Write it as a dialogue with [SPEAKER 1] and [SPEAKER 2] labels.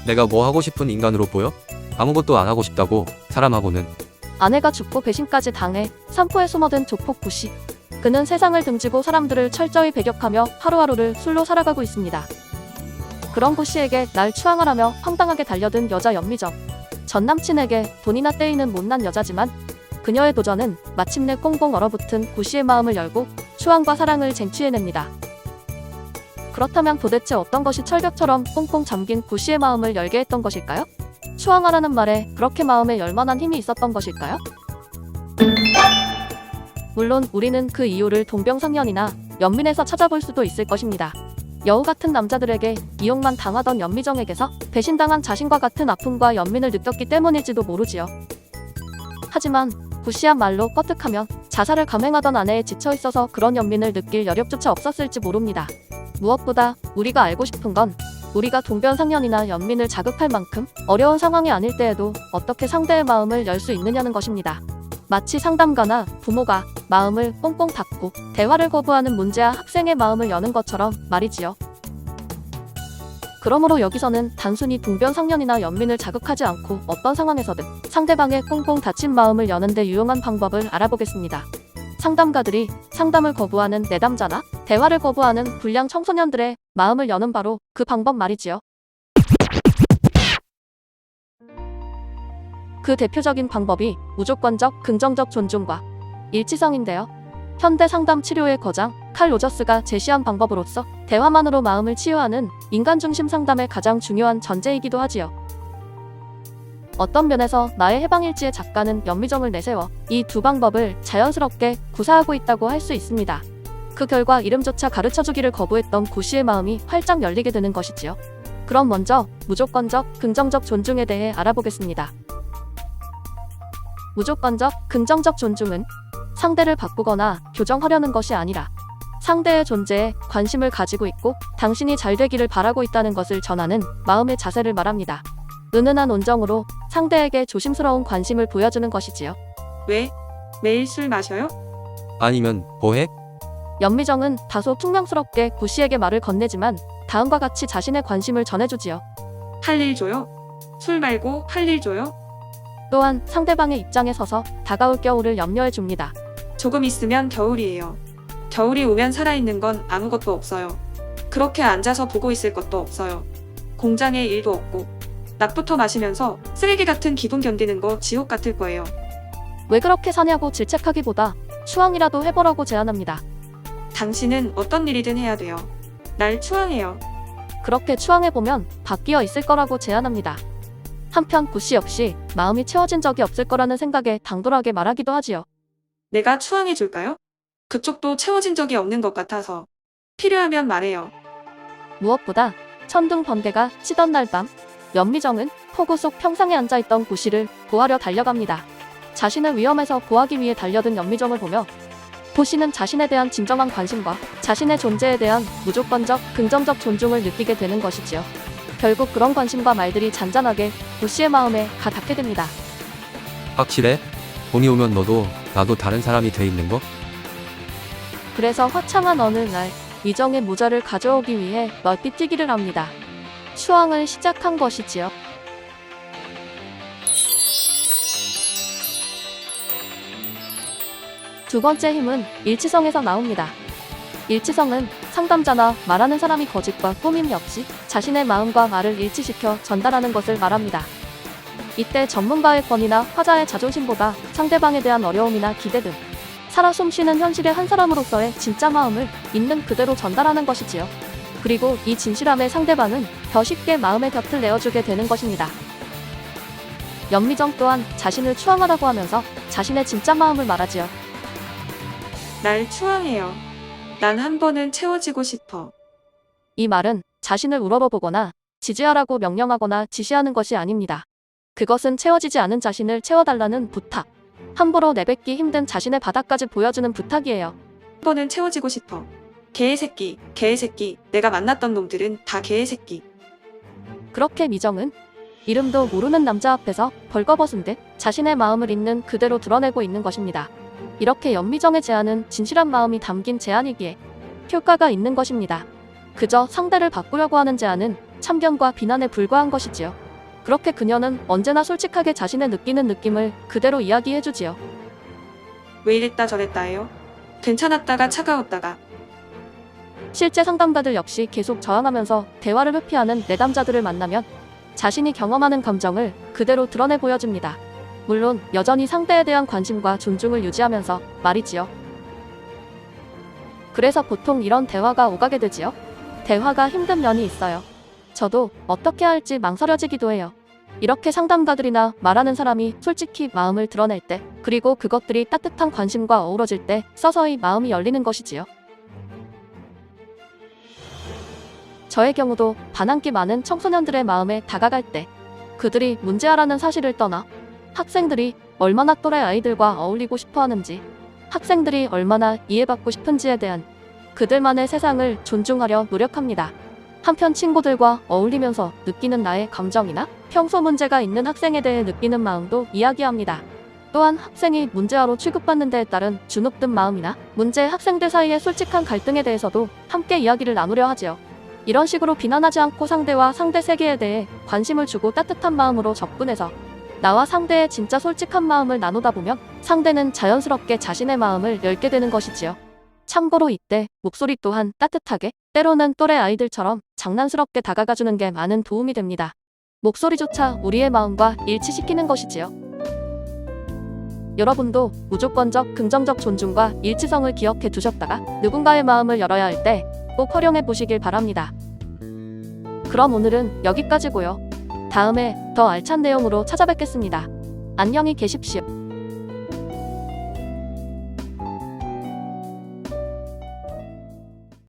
[SPEAKER 1] 내가 뭐 하고 싶은 인간으로 보여? 아무것도 안 하고 싶다고, 사람하고는.
[SPEAKER 2] 아내가 죽고 배신까지 당해 산포에 숨어든 조폭 구씨. 그는 세상을 등지고 사람들을 철저히 배격하며 하루하루를 술로 살아가고 있습니다. 그런 구씨에게 날 추앙하라며 황당하게 달려든 여자 연미정. 전 남친에게 돈이나 떼이는 못난 여자지만 그녀의 도전은 마침내 꽁꽁 얼어붙은 구씨의 마음을 열고 추앙과 사랑을 쟁취해냅니다. 그렇다면 도대체 어떤 것이 철벽처럼 꽁꽁 잠긴 구씨의 마음을 열게 했던 것일까요? 추앙하라는 말에 그렇게 마음에 열만한 힘이 있었던 것일까요? 물론 우리는 그 이유를 동병상련이나 연민에서 찾아볼 수도 있을 것입니다. 여우 같은 남자들에게 이용만 당하던 연미정에게서 배신당한 자신과 같은 아픔과 연민을 느꼈기 때문일지도 모르지요. 하지만 구씨야말로 껐득하면 자살을 감행하던 아내에 지쳐있어서 그런 연민을 느낄 여력조차 없었을지 모릅니다. 무엇보다 우리가 알고 싶은 건 우리가 동병상련이나 연민을 자극할 만큼 어려운 상황이 아닐 때에도 어떻게 상대의 마음을 열 수 있느냐는 것입니다. 마치 상담가나 부모가 마음을 꽁꽁 닫고 대화를 거부하는 문제아 학생의 마음을 여는 것처럼 말이지요. 그러므로 여기서는 단순히 동병상련이나 연민을 자극하지 않고 어떤 상황에서든 상대방의 꽁꽁 닫힌 마음을 여는 데 유용한 방법을 알아보겠습니다. 상담가들이 상담을 거부하는 내담자나 대화를 거부하는 불량 청소년들의 마음을 여는 바로 그 방법 말이지요. 그 대표적인 방법이 무조건적 긍정적 존중과 일치성인데요. 현대 상담 치료의 거장 칼 로저스가 제시한 방법으로서 대화만으로 마음을 치유하는 인간 중심 상담의 가장 중요한 전제이기도 하지요. 어떤 면에서 나의 해방일지의 작가는 연미정을 내세워 이 두 방법을 자연스럽게 구사하고 있다고 할 수 있습니다. 그 결과 이름조차 가르쳐주기를 거부했던 구씨의 마음이 활짝 열리게 되는 것이지요. 그럼 먼저 무조건적 긍정적 존중에 대해 알아보겠습니다. 무조건적 긍정적 존중은 상대를 바꾸거나 교정하려는 것이 아니라 상대의 존재에 관심을 가지고 있고 당신이 잘 되기를 바라고 있다는 것을 전하는 마음의 자세를 말합니다. 은은한 온정으로 상대에게 조심스러운 관심을 보여주는 것이지요.
[SPEAKER 3] 왜? 매일 술 마셔요?
[SPEAKER 1] 아니면 뭐해?
[SPEAKER 2] 연미정은 다소 퉁명스럽게 구씨에게 말을 건네지만 다음과 같이 자신의 관심을 전해주지요.
[SPEAKER 3] 할 일 줘요? 술 말고 할 일 줘요?
[SPEAKER 2] 또한 상대방의 입장에 서서 다가올 겨울을 염려해 줍니다.
[SPEAKER 3] 조금 있으면 겨울이에요. 겨울이 오면 살아있는 건 아무것도 없어요. 그렇게 앉아서 보고 있을 것도 없어요. 공장에 일도 없고 낮부터 마시면서 쓰레기 같은 기분 견디는 거 지옥 같을 거예요.
[SPEAKER 2] 왜 그렇게 사냐고 질책하기보다 추앙이라도 해보라고 제안합니다.
[SPEAKER 3] 당신은 어떤 일이든 해야 돼요. 날 추앙해요.
[SPEAKER 2] 그렇게 추앙해보면 바뀌어 있을 거라고 제안합니다. 한편 구씨 역시 마음이 채워진 적이 없을 거라는 생각에 당돌하게 말하기도 하지요.
[SPEAKER 3] 내가 추앙해 줄까요? 그쪽도 채워진 적이 없는 것 같아서. 필요하면 말해요.
[SPEAKER 2] 무엇보다 천둥 번개가 치던 날 밤 연미정은 폭우 속 평상에 앉아있던 구씨를 구하려 달려갑니다. 자신을 위험에서 구하기 위해 달려든 연미정을 보며 구씨는 자신에 대한 진정한 관심과 자신의 존재에 대한 무조건적 긍정적 존중을 느끼게 되는 것이지요. 결국 그런 관심과 말들이 잔잔하게 구씨의 마음에 가 닿게 됩니다.
[SPEAKER 1] 확실해? 돈이 오면 너도 나도 다른 사람이 돼 있는 거?
[SPEAKER 2] 그래서 화창한 어느 날 미정의 모자를 가져오기 위해 멀리 뛰기를 합니다. 추앙을 시작한 것이지요. 두 번째 힘은 일치성에서 나옵니다. 일치성은 상담자나 말하는 사람이 거짓과 꾸밈이 없이 자신의 마음과 말을 일치시켜 전달하는 것을 말합니다. 이때 전문가의 권위나 화자의 자존심보다 상대방에 대한 어려움이나 기대 등 살아 숨쉬는 현실의 한 사람으로서의 진짜 마음을 있는 그대로 전달하는 것이지요. 그리고 이 진실함에 상대방은 더 쉽게 마음의 곁을 내어주게 되는 것입니다. 연미정 또한 자신을 추앙하라고 하면서 자신의 진짜 마음을 말하지요.
[SPEAKER 3] 날 추앙해요. 난 한 번은 채워지고 싶어.
[SPEAKER 2] 이 말은 자신을 우러러보거나 지지하라고 명령하거나 지시하는 것이 아닙니다. 그것은 채워지지 않은 자신을 채워달라는 부탁. 함부로 내뱉기 힘든 자신의 바닥까지 보여주는 부탁이에요.
[SPEAKER 3] 한 번은 채워지고 싶어. 개새끼, 개새끼. 내가 만났던 놈들은 다 개새끼.
[SPEAKER 2] 그렇게 미정은 이름도 모르는 남자 앞에서 벌거벗은 듯 자신의 마음을 있는 그대로 드러내고 있는 것입니다. 이렇게 연미정의 제안은 진실한 마음이 담긴 제안이기에 효과가 있는 것입니다. 그저 상대를 바꾸려고 하는 제안은 참견과 비난에 불과한 것이지요. 그렇게 그녀는 언제나 솔직하게 자신의 느끼는 느낌을 그대로 이야기해주지요.
[SPEAKER 3] 왜 이랬다 저랬다 해요? 괜찮았다가 차가웠다가.
[SPEAKER 2] 실제 상담가들 역시 계속 저항하면서 대화를 회피하는 내담자들을 만나면 자신이 경험하는 감정을 그대로 드러내 보여줍니다. 물론 여전히 상대에 대한 관심과 존중을 유지하면서 말이지요. 그래서 보통 이런 대화가 오가게 되지요. 대화가 힘든 면이 있어요. 저도 어떻게 할지 망설여지기도 해요. 이렇게 상담가들이나 말하는 사람이 솔직히 마음을 드러낼 때, 그리고 그것들이 따뜻한 관심과 어우러질 때 서서히 마음이 열리는 것이지요. 저의 경우도 반항기 많은 청소년들의 마음에 다가갈 때, 그들이 문제아라는 사실을 떠나 학생들이 얼마나 또래 아이들과 어울리고 싶어 하는지, 학생들이 얼마나 이해받고 싶은지에 대한 그들만의 세상을 존중하려 노력합니다. 한편 친구들과 어울리면서 느끼는 나의 감정이나 평소 문제가 있는 학생에 대해 느끼는 마음도 이야기합니다. 또한 학생이 문제아로 취급받는 데에 따른 주눅든 마음이나 문제 학생들 사이의 솔직한 갈등에 대해서도 함께 이야기를 나누려 하지요. 이런 식으로 비난하지 않고 상대와 상대 세계에 대해 관심을 주고 따뜻한 마음으로 접근해서 나와 상대의 진짜 솔직한 마음을 나누다 보면 상대는 자연스럽게 자신의 마음을 열게 되는 것이지요. 참고로 이때 목소리 또한 따뜻하게, 때로는 또래 아이들처럼 장난스럽게 다가가주는 게 많은 도움이 됩니다. 목소리조차 우리의 마음과 일치시키는 것이지요. 여러분도 무조건적 긍정적 존중과 일치성을 기억해 두셨다가 누군가의 마음을 열어야 할 때 꼭 활용해 보시길 바랍니다. 그럼 오늘은 여기까지고요. 다음에 더 알찬 내용으로 찾아뵙겠습니다. 안녕히 계십시오.